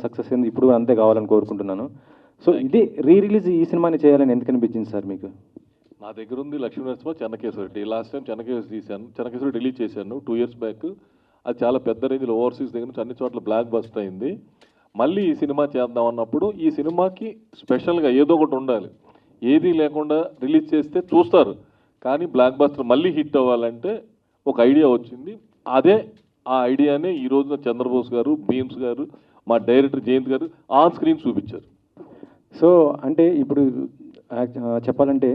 Success అయింది, ఇప్పుడు అంతే కావాలని కోరుకుంటున్నాను. సో ఇది రిలీజ్ ఈ సినిమాని చేయాలని ఎందుకు అనిపించింది సార్ మీకు? నా దగ్గర ఉంది లక్ష్మీనరసింహ, చెన్నకేశ్వరరెడ్డి. లాస్ట్ టైం చెన్నకేశ్వరి తీశాను, చెన్నకేశ్వరి రిలీజ్ చేశాను 2 years బ్యాక్. అది చాలా పెద్ద రేంజ్లో ఓవర్సీస్ దగ్గర నుంచి అన్ని చోట్ల బ్లాక్ బస్టర్ అయింది. మళ్ళీ ఈ సినిమా చేద్దాం అన్నప్పుడు ఈ సినిమాకి స్పెషల్గా ఏదో ఒకటి ఉండాలి. ఏది లేకుండా రిలీజ్ చేస్తే చూస్తారు, కానీ బ్లాక్ బస్టర్ మళ్ళీ హిట్ అవ్వాలంటే ఒక ఐడియా వచ్చింది. అదే ఆ ఐడియానే ఈ రోజున చంద్రబోస్ గారు, భీమ్స్ గారు, మా డైరెక్టర్ జయంత్ గారు ఆన్ స్క్రీన్ చూపించారు. సో అంటే ఇప్పుడు చెప్పాలంటే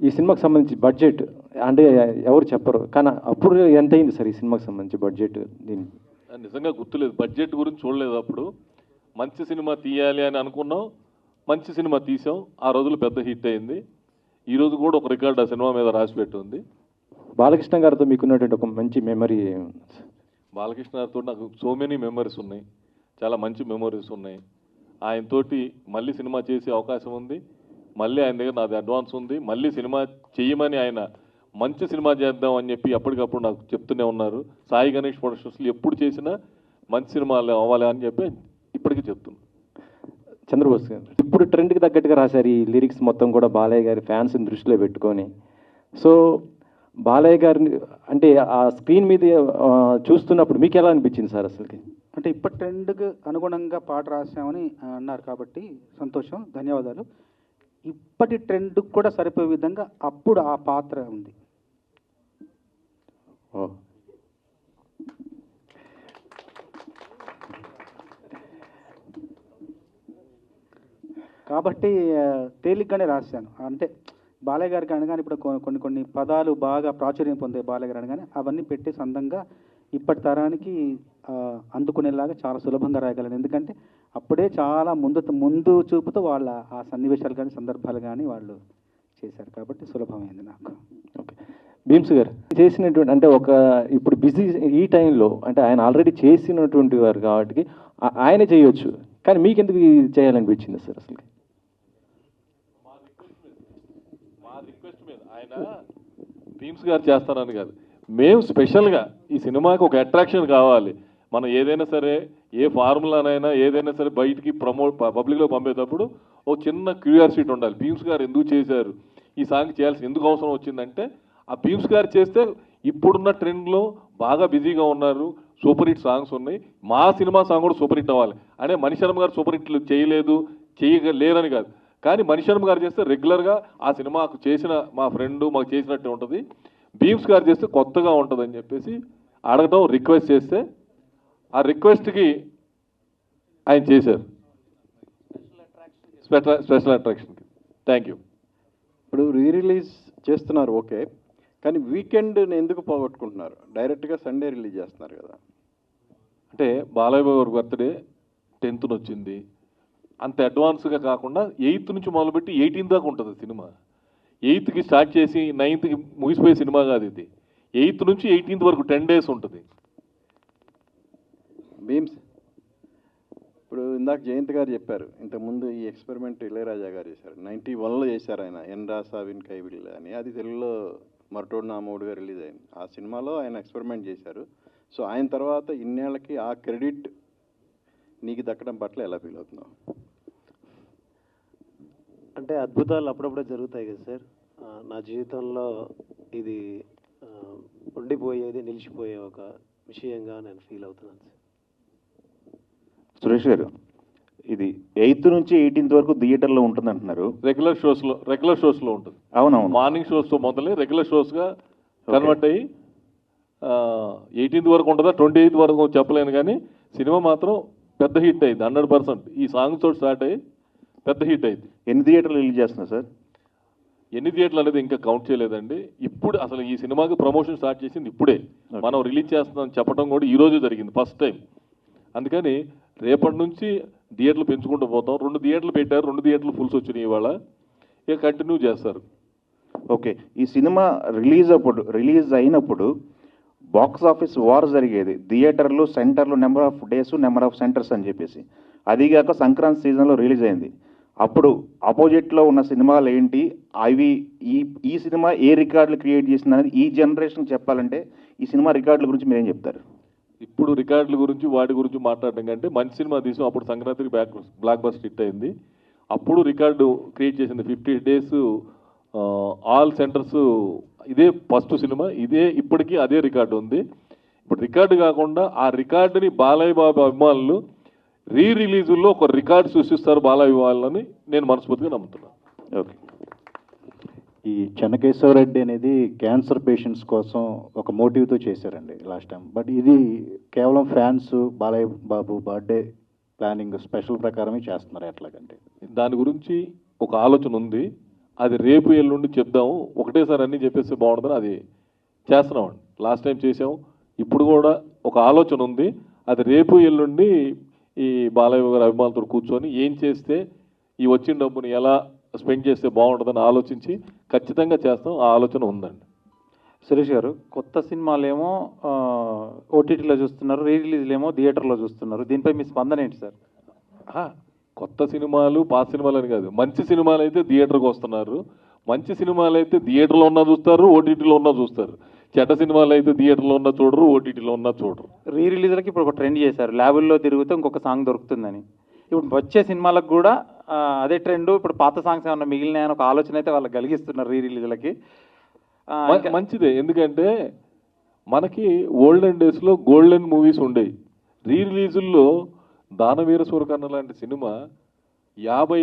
ఈ సినిమాకి సంబంధించి బడ్జెట్ అంటే ఎవరు చెప్పరు, కానీ అప్పుడు ఎంత అయింది సార్ ఈ సినిమాకి సంబంధించి బడ్జెట్? దీనికి నిజంగా గుర్తులేదు, బడ్జెట్ గురించి చూడలేదు. అప్పుడు మంచి సినిమా తీయాలి అని అనుకున్నాం, మంచి సినిమా తీసాం. ఆ రోజులు పెద్ద హిట్ అయింది. ఈరోజు కూడా ఒక రికార్డ్ ఆ సినిమా మీద రాసిపెట్టి ఉంది. బాలకృష్ణ గారితో మీకున్నటువంటి ఒక మంచి మెమరీ? బాలకృష్ణ గారితో నాకు సో మెనీ మెమరీస్ ఉన్నాయి, చాలా మంచి మెమరీస్ ఉన్నాయి. ఆయనతోటి మళ్ళీ సినిమా చేసే అవకాశం ఉంది. మళ్ళీ ఆయన దగ్గర నాది అడ్వాన్స్ ఉంది. మళ్ళీ సినిమా చేయమని ఆయన మంచి సినిమా చేద్దాం అని చెప్పి ఎప్పటికప్పుడు నాకు చెప్తూనే ఉన్నారు. సాయి గణేష్ ప్రొడక్షన్స్లో ఎప్పుడు చేసినా మంచి సినిమాలు అవ్వాలి అని చెప్పి ఇప్పటికీ చెప్తున్నాను. చంద్రబోస్ గారు ఇప్పుడు ట్రెండ్కి తగ్గట్టుగా రాశారు ఈ లిరిక్స్ మొత్తం కూడా బాలయ్య గారి ఫ్యాన్స్ని దృష్టిలో పెట్టుకొని. సో బాలయ్య గారిని అంటే ఆ స్క్రీన్ మీద చూస్తున్నప్పుడు మీకు ఎలా అనిపించింది సార్ అసలుకి? అంటే ఇప్పటి ట్రెండ్కి అనుగుణంగా పాట రాసామని అన్నారు కాబట్టి సంతోషం, ధన్యవాదాలు. ఇప్పటి ట్రెండ్కి కూడా సరిపోయే విధంగా అప్పుడు ఆ పాత్ర ఉంది. కాబట్టి తేలిగ్గానే రాశాను. అంటే బాలయ్య గారికి అనగానే ఇప్పుడు కొన్ని పదాలు బాగా ప్రాచుర్యం పొందే బాలయ్య గారు అనగానే అవన్నీ పెట్టేసి అందంగా ఇప్పటి తరానికి అందుకునేలాగా చాలా సులభంగా రాయగలను. ఎందుకంటే అప్పుడే చాలా ముందు చూపుతూ వాళ్ళ ఆ సన్నివేశాలు కానీ సందర్భాలు కానీ వాళ్ళు చేశారు కాబట్టి సులభమైంది నాకు. ఓకే, భీమ్స్ గారు చేసినటువంటి అంటే ఒక ఇప్పుడు బిజీ ఈ టైంలో అంటే ఆయన ఆల్రెడీ చేసినటువంటి వారు కాబట్టి ఆయన చేయొచ్చు, కానీ మీకెందుకు చేయాలనిపించింది సార్ అసలు? మా రిక్వెస్ట్ మీద ఆయన భీమ్స్ గారు చేస్తారని కాదు, మేము స్పెషల్గా ఈ సినిమాకి ఒక అట్రాక్షన్ కావాలి. మనం ఏదైనా సరే ఏ ఫార్ములానైనా ఏదైనా సరే బయటికి పబ్లిక్లో పంపేటప్పుడు ఒక చిన్న క్యూరియాసిటీ ఉండాలి. భీమ్స్ గారు ఎందుకు చేశారు, ఈ సాంగ్ చేయాల్సి ఎందుకు అవసరం వచ్చిందంటే ఆ భీమ్స్ గారు చేస్తే ఇప్పుడున్న ట్రెండ్లో బాగా బిజీగా ఉన్నారు, సూపర్ హిట్ సాంగ్స్ ఉన్నాయి, మా సినిమా సాంగ్ కూడా సూపర్ హిట్ అవ్వాలి. అంటే మణిశర్మ గారు సూపర్ హిట్లు చేయలేరని కాదు, కానీ మణిశర్మ గారు చేస్తే రెగ్యులర్గా ఆ సినిమాకు చేసిన మా ఫ్రెండ్ మాకు చేసినట్టే ఉంటుంది, భీమ్స్ గారు చేస్తే కొత్తగా ఉంటుందని చెప్పేసి అడగటం, రిక్వెస్ట్ చేస్తే ఆ రిక్వెస్ట్కి ఆయన చేశారు స్పెషల్ అట్రాక్షన్కి. Thank you. ఇప్పుడు రిలీజ్ చేస్తున్నారు ఓకే, కానీ వీకెండ్ ఎందుకు పోగొట్టుకుంటున్నారు? డైరెక్ట్గా సండే రిలీజ్ చేస్తున్నారు కదా. అంటే బాలయ్య గారి బర్త్డే 10th వచ్చింది, అంత అడ్వాన్స్గా కాకుండా 8th నుంచి మొదలుపెట్టి 18th దాకా ఉంటుంది సినిమా. 8th స్టార్ట్ చేసి 9th ముగిసిపోయే సినిమా కాదు ఇది. 8th నుంచి 18th వరకు 10 days ఉంటుంది. భీమ్స్ ఇప్పుడు ఇందాక జయంత్ గారు చెప్పారు, ఇంతకుముందు ఈ ఎక్స్పెరిమెంట్ ఇళయరాజా గారు చేశారు, 91లో చేశారు ఆయన, ఎన్ రాసావిన్ కైవిల్ అని. అది తెలుగులో మరటోడు నా మూడుగా రిలీజ్ అయింది. ఆ సినిమాలో ఆయన ఎక్స్పెరిమెంట్ చేశారు. సో ఆయన తర్వాత ఇన్నేళ్ళకి ఆ క్రెడిట్ నీకు దక్కడం పట్ల ఎలా ఫీల్ అవుతున్నావు? అంటే అద్భుతాలు అప్పుడప్పుడే జరుగుతాయి కదా సార్. నా జీవితంలో ఇది ఉండిపోయేది, నిలిచిపోయే ఒక విషయంగా నేను ఫీల్ అవుతున్నాను సార్. సురేష్ గారు, ఇది 8th నుంచి 18th వరకు థియేటర్లో ఉంటుంది అంటున్నారు. రెగ్యులర్ షోస్లో ఉంటుంది. అవునవును, మార్నింగ్ షోస్తో మొదలై రెగ్యులర్ షోస్గా కన్వర్ట్ అయ్యి 18th వరకు ఉంటుందా 28th వరకు చెప్పలేను, కానీ సినిమా మాత్రం పెద్ద హిట్ అయింది 100%. ఈ సాంగ్స్ తోటి స్టార్ట్ అయ్యి పెద్ద హిట్ అయింది. ఎన్ని థియేటర్లు రిలీజ్ చేస్తున్నారు సార్? ఎన్ని థియేటర్లు అనేది ఇంకా కౌంట్ చేయలేదండి. ఇప్పుడు అసలు ఈ సినిమాకి ప్రమోషన్ స్టార్ట్ చేసింది ఇప్పుడే. మనం రిలీజ్ చేస్తున్నాం చెప్పడం కూడా ఈరోజు జరిగింది ఫస్ట్ టైం. అందుకని రేపటి నుంచి థియేటర్లు పెంచుకుంటూ పోతాం. 2 థియేటర్లు పెట్టారు, 2 థియేటర్లు ఫుల్స్ వచ్చినాయి ఇవాళ, ఇక కంటిన్యూ చేస్తారు. ఓకే, ఈ సినిమా రిలీజ్ అయినప్పుడు బాక్స్ ఆఫీస్ వార్ జరిగేది. థియేటర్లు, సెంటర్లు, number of days, number of centres అని చెప్పేసి. అదిగాక సంక్రాంతి సీజన్లో రిలీజ్ అయింది. అప్పుడు ఆపోజిట్లో ఉన్న సినిమాలు ఏంటి, అవి ఈ సినిమా ఏ రికార్డులు క్రియేట్ చేసింది అనేది ఈ జనరేషన్ చెప్పాలంటే ఈ సినిమా రికార్డుల గురించి మీరేం చెప్తారు? ఇప్పుడు రికార్డుల గురించి వాటి గురించి మాట్లాడడం కంటే మంచి సినిమా తీసాం. అప్పుడు సంక్రాంతికి బ్లాక్ బస్టర్ హిట్ అయింది. అప్పుడు రికార్డు క్రియేట్ చేసింది 50 days ఆల్ సెంటర్స్. ఇదే ఫస్ట్ సినిమా, ఇదే ఇప్పటికీ అదే రికార్డు ఉంది. ఇప్పుడు రికార్డు కాకుండా ఆ రికార్డుని బాలయ్య బాబు అభిమానులు రిలీజుల్లో ఒక రికార్డు సృష్టిస్తారు బాలయ్య అభిమానులని నేను మనస్ఫూర్తిగా నమ్ముతున్నాను. ఓకే. ఈ చెన్నకేశవరెడ్డి అనేది క్యాన్సర్ పేషెంట్స్ కోసం ఒక మోటివ్తో చేశారండి లాస్ట్ టైం. బట్ ఇది కేవలం fans Balayya Babu birthday planning special ప్రకారమే చేస్తున్నారు. ఎట్లాగంటే దాని గురించి ఒక ఆలోచన ఉంది. అది రేపు ఎల్లుండి చెప్దాము. ఒకటేసారి అన్నీ చెప్పేస్తే బాగుంటుందని అది చేస్తున్నామండి. లాస్ట్ టైం చేసాము, ఇప్పుడు కూడా ఒక ఆలోచన ఉంది. అది రేపు ఎల్లుండి ఈ బాలయ్య గారి అభిమానులతో కూర్చొని ఏం చేస్తే ఈ వచ్చిన డబ్బుని ఎలా స్పెండ్ చేస్తే బాగుంటుందని ఆలోచించి ఖచ్చితంగా చేస్తాం. ఆ ఆలోచన ఉందండి. సురేష్ గారు, కొత్త సినిమాలేమో ఓటీటీలో చూస్తున్నారు, రిలీజ్లేమో థియేటర్లో చూస్తున్నారు. దీనిపై మీ స్పందన ఏంటి సార్? కొత్త సినిమాలు పాత సినిమాలు అని కాదు, మంచి సినిమాలు అయితే థియేటర్కి వస్తున్నారు. మంచి సినిమాలు అయితే థియేటర్లో ఉన్నా చూస్తారు, ఓటీటీలో ఉన్నా చూస్తారు. చెడ్డ సినిమాలు అయితే థియేటర్లో ఉన్నా చూడరు, ఓటీటీలో ఉన్నా చూడరు. రిలీజ్లకి ఇప్పుడు ఒక ట్రెండ్ చేశారు, ల్యాబుల్లో తిరిగితే ఇంకొక సాంగ్ దొరుకుతుందని. ఇప్పుడు వచ్చే సినిమాలకు కూడా అదే ట్రెండ్. ఇప్పుడు పాత సాంగ్స్ ఏమన్నా మిగిలినాయని ఒక ఆలోచన అయితే వాళ్ళకి కలిగిస్తున్నారు రిలీజ్లకి. మంచిదే, ఎందుకంటే మనకి ఓల్డెన్ డేస్లో గోల్డెన్ మూవీస్ ఉండేవి. రిలీజుల్లో దానవీర సూరకర్ణ లాంటి సినిమా 50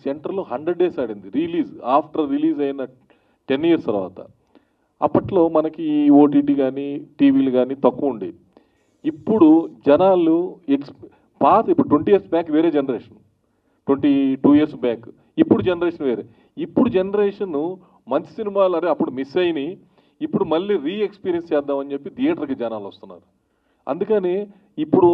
సెంటర్లు 100 days ఆడింది. ఆఫ్టర్ రిలీజ్ అయిన 10 years తర్వాత. అప్పట్లో మనకి ఈ ఓటీటీ కానీ టీవీలు కానీ తక్కువ ఉండేవి. ఇప్పుడు జనాలు ఇప్పుడు 20 years బ్యాక్ వేరే జనరేషన్, 22 years బ్యాక్. ఇప్పుడు జనరేషన్ వేరే. ఇప్పుడు జనరేషన్ మంచి సినిమాలు అరే అప్పుడు మిస్ అయినాయి, ఇప్పుడు మళ్ళీ ఎక్స్పీరియన్స్ చేద్దామని చెప్పి థియేటర్కి జనాలు వస్తున్నారు. అందుకని ఇప్పుడు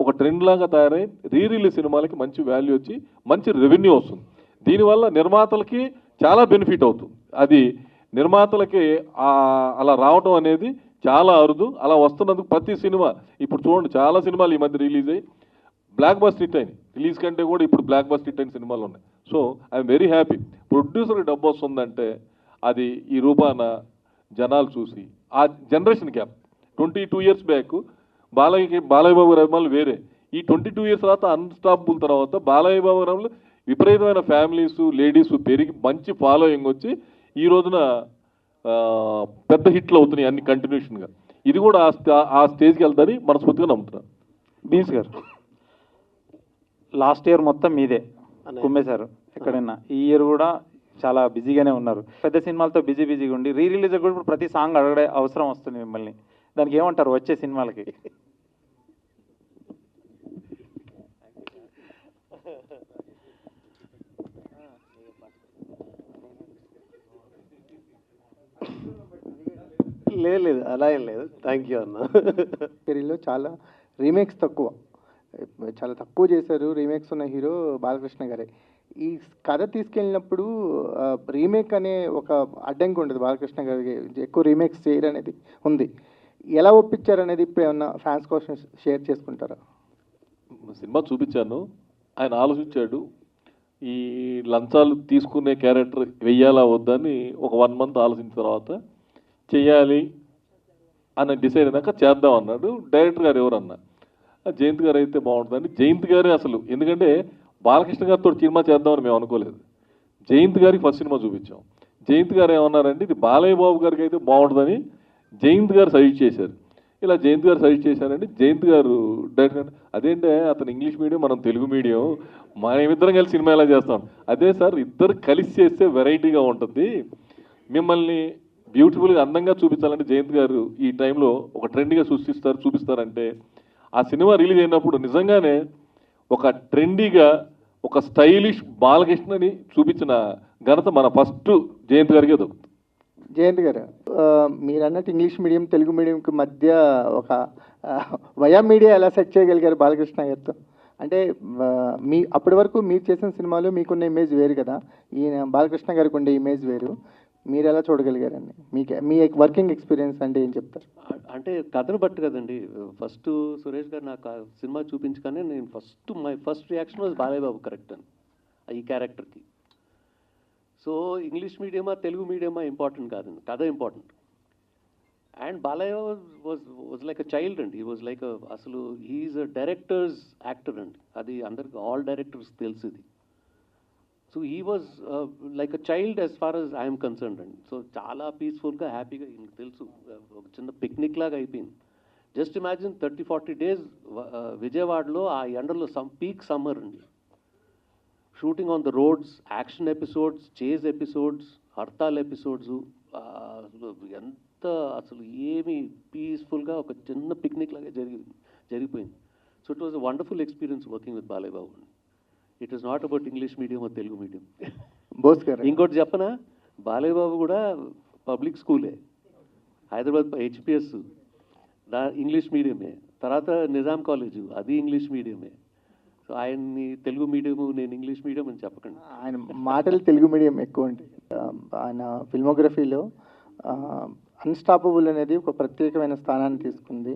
ఒక ట్రెండ్ లాగా తయారై రిలీజ్ సినిమాలకి మంచి వాల్యూ వచ్చి మంచి రెవెన్యూ వస్తుంది. దీనివల్ల నిర్మాతలకి చాలా బెనిఫిట్ అవుతుంది. అది నిర్మాతలకి అలా రావటం అనేది చాలా అరుదు. అలా వస్తున్నందుకు ప్రతి సినిమా ఇప్పుడు చూడండి, చాలా సినిమాలు ఈ మధ్య రిలీజ్ అయ్యి బ్లాక్ బస్టర్ హిట్ అయినాయి. రిలీజ్ కంటే కూడా ఇప్పుడు బ్లాక్ బస్టర్ హిట్ అయిన సినిమాలు ఉన్నాయి. So I'm very happy. ప్రొడ్యూసర్కి డబ్బు వస్తుందంటే అది ఈ రూపాన జనాలు చూసి ఆ generation gap 22 years back Balayya Babu అభిమానులు వేరే. ఈ 22 years తర్వాత అన్స్టాపబుల్ తర్వాత బాలయ్య బాబు అభిమానులు విపరీతమైన ఫ్యామిలీస్ లేడీస్ పెరిగి మంచి ఫాలోయింగ్ వచ్చి ఈ రోజున పెద్ద హిట్లు అవుతున్నాయి అన్ని కంటిన్యూషన్గా. ఇది కూడా ఆ స్టేజ్కి వెళ్తారని మనస్ఫూర్తిగా నమ్ముతున్నాను. బీన్స్ గారు, లాస్ట్ ఇయర్ మొత్తం మీదే కుమ్మేశారు ఎక్కడైనా. ఈ ఇయర్ కూడా చాలా బిజీగానే ఉన్నారు. పెద్ద సినిమాలతో బిజీగా ఉండి రిలీజ్ కూడా ఇప్పుడు ప్రతి సాంగ్ అడగడే అవసరం వస్తుంది మిమ్మల్ని. దానికి ఏమంటారు వచ్చే సినిమాలకి? లేదు అలా ఏం లేదు. థ్యాంక్ యూ అన్న. కెరీర్లో చాలా రీమేక్స్ చాలా తక్కువ చేశారు. రీమేక్స్ ఉన్న హీరో బాలకృష్ణ గారే. ఈ కథ తీసుకెళ్ళినప్పుడు రీమేక్ అనే ఒక అడ్డంకి ఉండదు బాలకృష్ణ గారికి, ఎక్కువ రీమేక్స్ చేయడం అనేది ఉంది. ఎలా ఒప్పించారనేది ఇప్పుడు ఏమన్నా ఫ్యాన్స్ కోసం షేర్ చేసుకుంటారా? సినిమా చూపించాను, ఆయన ఆలోచించాడు. ఈ లంచాలు తీసుకునే క్యారెక్టర్ వెయ్యాలా వద్దని ఒక 1 month ఆలోచించిన తర్వాత చెయ్యాలి అని డిసైడ్ అయినాక చేద్దాం అన్నాడు. డైరెక్టర్ గారు ఎవరన్నా జయంత్ గారు అయితే బాగుంటుందండి. జయంత్ గారే అసలు, ఎందుకంటే బాలకృష్ణ గారితో సినిమా చేద్దామని మేము అనుకోలేదు. జయంత్ గారికి ఫస్ట్ సినిమా చూపించాం. జయంత్ గారు ఏమన్నారంటే ఇది బాలయ్య బాబు గారికి అయితే బాగుంటుందని జయంత్ గారు సజెస్ట్ చేశారు. ఇలా జయంత్ గారు సజెస్ట్ చేశారండి. జయంత్ గారు డైరెక్టర్ అదేంటే అతను ఇంగ్లీష్ మీడియం, మనం తెలుగు మీడియం, మేమిద్దరం కలిసి సినిమా ఎలా చేస్తాం? అదే సార్, ఇద్దరు కలిసి చేస్తే వెరైటీగా ఉంటుంది, మిమ్మల్ని బ్యూటిఫుల్గా అందంగా చూపించాలంటే జయంత్ గారు ఈ టైంలో ఒక ట్రెండ్గా చూపిస్తారంటే ఆ సినిమా రిలీజ్ అయినప్పుడు నిజంగానే ఒక ట్రెండీగా ఒక స్టైలిష్ బాలకృష్ణని చూపించిన ఘనత మన ఫస్ట్ జయంత్ గారికే దొరుకుతుంది. జయంత్ గారు, మీరు అన్నట్టు ఇంగ్లీష్ మీడియం తెలుగు మీడియంకి మధ్య ఒక వయా మీడియా ఎలా సెట్ చేయగలిగారు బాలకృష్ణ గారితో? అంటే అప్పటి వరకు మీరు చేసిన సినిమాలు మీకున్న ఇమేజ్ వేరు కదా, ఈయన బాలకృష్ణ గారికి ఉండే ఇమేజ్ వేరు. మీరు ఎలా చూడగలిగారండి? మీ వర్కింగ్ ఎక్స్పీరియన్స్ అంటే ఏం చెప్తారు? అంటే కథను బట్టి కదండి. ఫస్ట్ సురేష్ గారు నాకు సినిమా చూపించగానే నేను my first reaction was Balayya Babu correct అని ఈ క్యారెక్టర్కి. సో ఇంగ్లీష్ మీడియమా తెలుగు మీడియమా ఇంపార్టెంట్ కాదండి, కథ important. And Balayya was like a child అండి. హీ వాజ్ లైక్ అసలు హీఈస్ అ డైరెక్టర్స్ యాక్టర్ అండి. అది అందరికి ఆల్ డైరెక్టర్స్ తెలుసు ఇది. So he was like a child as far as I'm concerned అండి. సో చాలా పీస్ఫుల్గా హ్యాపీగా ఈయనకు తెలుసు ఒక చిన్న పిక్నిక్ లాగా అయిపోయింది. జస్ట్ ఇమాజిన్ 30-40 days విజయవాడలో ఆ ఎండలో పీక్ సమ్మర్ అండి. Shooting on the roads, action episodes, chase episodes, hartal episodes, ఎంత అసలు ఏమి పీస్ఫుల్గా ఒక చిన్న పిక్నిక్ లాగా జరిగిపోయింది. So it was a wonderful experience working with Balayya Babu. It is not about English medium or Telugu medium. Bose గారు ఇంకోటి చెప్పనా, బాలయ్య బాబు కూడా పబ్లిక్ స్కూలే, హైదరాబాద్ HPS ఇంగ్లీష్ మీడియమే, తర్వాత నిజాం కాలేజు అది ఇంగ్లీష్ మీడియమే. సో ఆయన్ని తెలుగు మీడియము నేను ఇంగ్లీష్ మీడియం అని చెప్పకండి. ఆయన మాటలు తెలుగు మీడియం ఎక్కువ అండి. ఆయన ఫిల్మోగ్రఫీలో అన్స్టాపబుల్ అనేది ఒక ప్రత్యేకమైన స్థానాన్ని తీసుకుంది.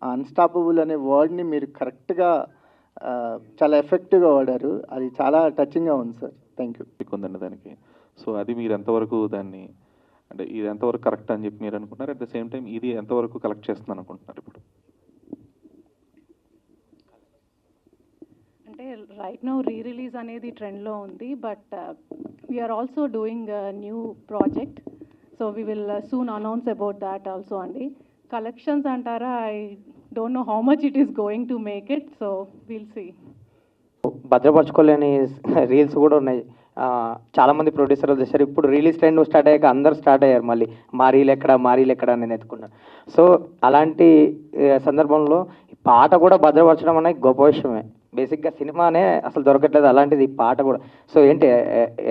ఆ అన్స్టాపబుల్ అనే వర్డ్ని మీరు కరెక్ట్గా చాలా ఎఫెక్టివ్గా వాడారు. అది చాలా టచింగ్గా ఉంది సార్. Thank you. ఉందండి దానికి. సో అది మీరు ఎంతవరకు దాన్ని అంటే ఇది ఎంతవరకు కరెక్ట్ అని చెప్పి మీరు అనుకుంటున్నారు, అట్ ద సేమ్ టైం ఇది ఎంతవరకు కలెక్ట్ చేస్తున్నాను అనుకుంటున్నారు ఇప్పుడు? అంటే రైట్ నౌ రిలీజ్ అనేది ట్రెండ్లో ఉంది, but we are also doing new project. So we will soon announce about that also అండి. కలెక్షన్స్ అంటారా, I don't know how much it is going to make it. So will see. భద్రపరచుకోలేని reels కూడా ఉన్నాయి. చాలామంది ప్రొడ్యూసర్లు చేశారు. ఇప్పుడు రిలీజ్ ట్రెండ్ స్టార్ట్ అయ్యాక అందరు స్టార్ట్ అయ్యారు మళ్ళీ మా రీల్ ఎక్కడ నేను ఎత్తుకున్నాను. సో అలాంటి సందర్భంలో పాట కూడా భద్రపరచడం అనేది గొప్ప విషయమే. బేసిక్గా సినిమానే అసలు దొరకట్లేదు, అలాంటిది పాట కూడా. సో ఏంటి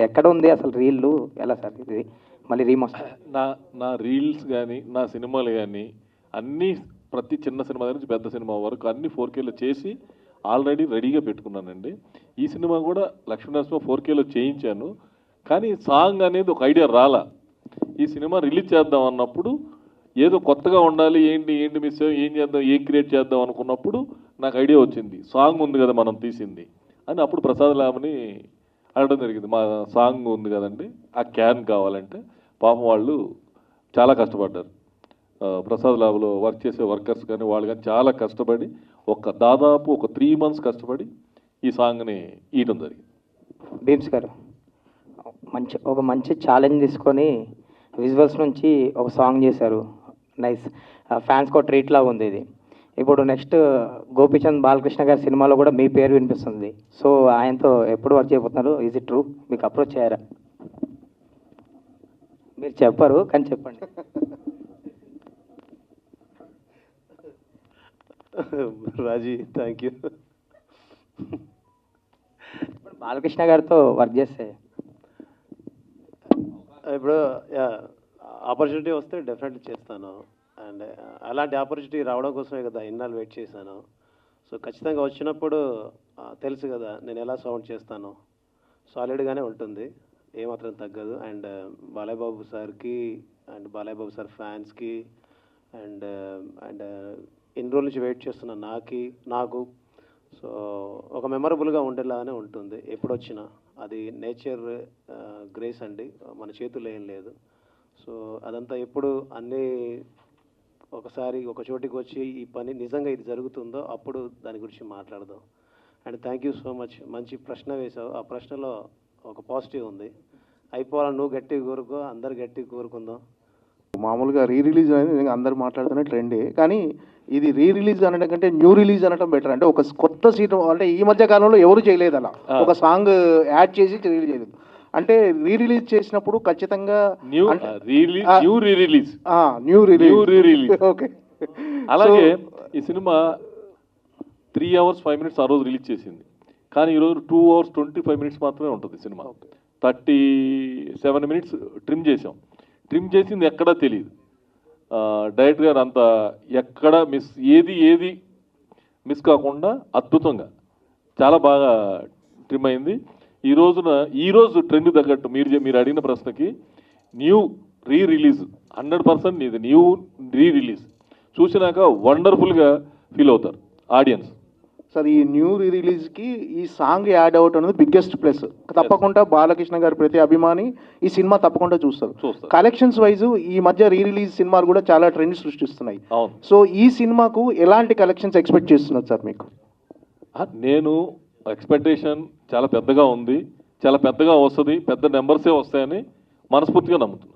ఎక్కడ ఉంది అసలు రీల్లు, ఎలా సార్ ఇది మళ్ళీ రీమాస్టర్? నా రీల్స్ కానీ నా సినిమాలు కానీ అన్నీ ప్రతి చిన్న సినిమా నుంచి పెద్ద సినిమా వరకు అన్ని 4Kలో చేసి ఆల్రెడీ రెడీగా పెట్టుకున్నానండి. ఈ సినిమా కూడా లక్ష్మీనరసింహ 4Kలో చేయించాను, కానీ సాంగ్ అనేది ఒక ఐడియా రాలా. ఈ సినిమా రిలీజ్ చేద్దాం అన్నప్పుడు ఏదో కొత్తగా ఉండాలి, ఏంటి మిస్ ఏం చేద్దాం, ఏం క్రియేట్ చేద్దాం అనుకున్నప్పుడు నాకు ఐడియా వచ్చింది, సాంగ్ ఉంది కదా మనం తీసింది అని. అప్పుడు ప్రసాద్ ల్యాబ్ని అడగడం జరిగింది, మా సాంగ్ ఉంది కదండి ఆ క్యాన్ కావాలంటే. పాపం వాళ్ళు చాలా కష్టపడ్డారు, ప్రసాద్ ల్యాబ్లో వర్క్ చేసే వర్కర్స్ కానీ వాళ్ళు కానీ చాలా కష్టపడి దాదాపు ఒక 3 months కష్టపడి ఈ సాంగ్ని ఇవ్వడం జరిగింది. భీమ్స్ గారు ఒక మంచి ఛాలెంజ్ తీసుకొని విజువల్స్ నుంచి ఒక సాంగ్ చేశారు. నైస్, ఫ్యాన్స్కి ఒక ట్రీట్ లాగా ఉంది ఇది. ఇప్పుడు నెక్స్ట్ గోపీచంద్ బాలకృష్ణ గారి సినిమాలో కూడా మీ పేరు వినిపిస్తుంది. సో ఆయనతో ఎప్పుడు వర్క్ చేయబోతున్నారు? Is it true? మీకు అప్రోచ్ అయ్యారా? మీరు చెప్పరు కానీ చెప్పండి. రాజీ, థ్యాంక్ యూ. బాలకృష్ణ గారితో వర్క్ చేస్తే ఇప్పుడు ఆపర్చునిటీ వస్తే డెఫినెట్లీ చేస్తాను. అండ్ అలాంటి ఆపర్చునిటీ రావడం కోసమే కదా ఇన్నాళ్ళు వెయిట్ చేశాను. సో ఖచ్చితంగా వచ్చినప్పుడు తెలుసు కదా నేను ఎలా సౌండ్ చేస్తాను, సాలిడ్గానే ఉంటుంది, ఏమాత్రం తగ్గదు. అండ్ బాలయ్య బాబు సార్కి అండ్ బాలయ్య బాబు సార్ ఫ్యాన్స్కి అండ్ అండ్ ఇన్ని రోజుల నుంచి వెయిట్ చేస్తున్న నాకు సో ఒక మెమరబుల్గా ఉండేలాగానే ఉంటుంది ఎప్పుడు వచ్చినా. అది నేచర్ గ్రేస్ అండి, మన చేతుల్లో ఏం లేదు. సో అదంతా ఎప్పుడు అన్నీ ఒకసారి ఒక చోటికి వచ్చి ఈ పని నిజంగా ఇది జరుగుతుందో అప్పుడు దాని గురించి మాట్లాడదాం. And thank you so much. మంచి ప్రశ్న వేశావు. ఆ ప్రశ్నలో ఒక పాజిటివ్ ఉంది. అయిపోవాలని నువ్వు గట్టిగా కోరుకో, అందరు గట్టిగా కోరుకుందాం. మామూలుగా రిలీజ్ అనేది అందరు మాట్లాడుతున్న ట్రెండే, కానీ ఇది రిలీజ్ అనడం కంటే న్యూ రిలీజ్ అనడం బెటర్. అంటే ఒక కొత్త సీట్ అంటే ఈ మధ్య కాలంలో ఎవరు చేయలేదు అలా, ఒక సాంగ్ యాడ్ చేసి రిలీజ్ చేయలేదు. అంటే రిలీజ్ చేసినప్పుడు ఖచ్చితంగా న్యూ రిలీజ్. ఓకే. అలాగే ఈ సినిమా 3 hours 5 minutes ఆ రోజు రిలీజ్ చేసింది, కానీ ఈరోజు 2 hours 25 minutes మాత్రమే ఉంటుంది సినిమా. 37 minutes ట్రిమ్ చేసాం. ట్రిమ్ చేసింది ఎక్కడా తెలియదు. డైరెక్టర్ గారు అంత ఎక్కడ ఏది మిస్ కాకుండా అద్భుతంగా చాలా బాగా ట్రిమ్ అయింది. ఈరోజు ట్రెండ్ తగ్గట్టు మీరు అడిగిన ప్రశ్నకి న్యూ రిలీజ్ 100% ఇది న్యూ రిలీజ్ చూసినాక వండర్ఫుల్గా ఫీల్ అవుతారు ఆడియన్స్. సార్ ఈ న్యూ రిలీజ్కి ఈ సాంగ్ యాడ్ అవుట్ అనేది బిగ్గెస్ట్ ప్లస్. తప్పకుండా బాలకృష్ణ గారి ప్రతి అభిమాని ఈ సినిమా తప్పకుండా చూస్తారు. కలెక్షన్స్ వైజ్ ఈ మధ్య రిలీజ్ సినిమాలు కూడా చాలా ట్రెండ్ సృష్టిస్తున్నాయి. సో ఈ సినిమాకు ఎలాంటి కలెక్షన్స్ ఎక్స్పెక్ట్ చేస్తున్నారు సార్ మీకు? నేను ఎక్స్పెక్టేషన్ చాలా పెద్దగా ఉంది, చాలా పెద్దగా వస్తుంది, పెద్ద నెంబర్సే వస్తాయని మనస్ఫూర్తిగా నమ్ముతున్నాను.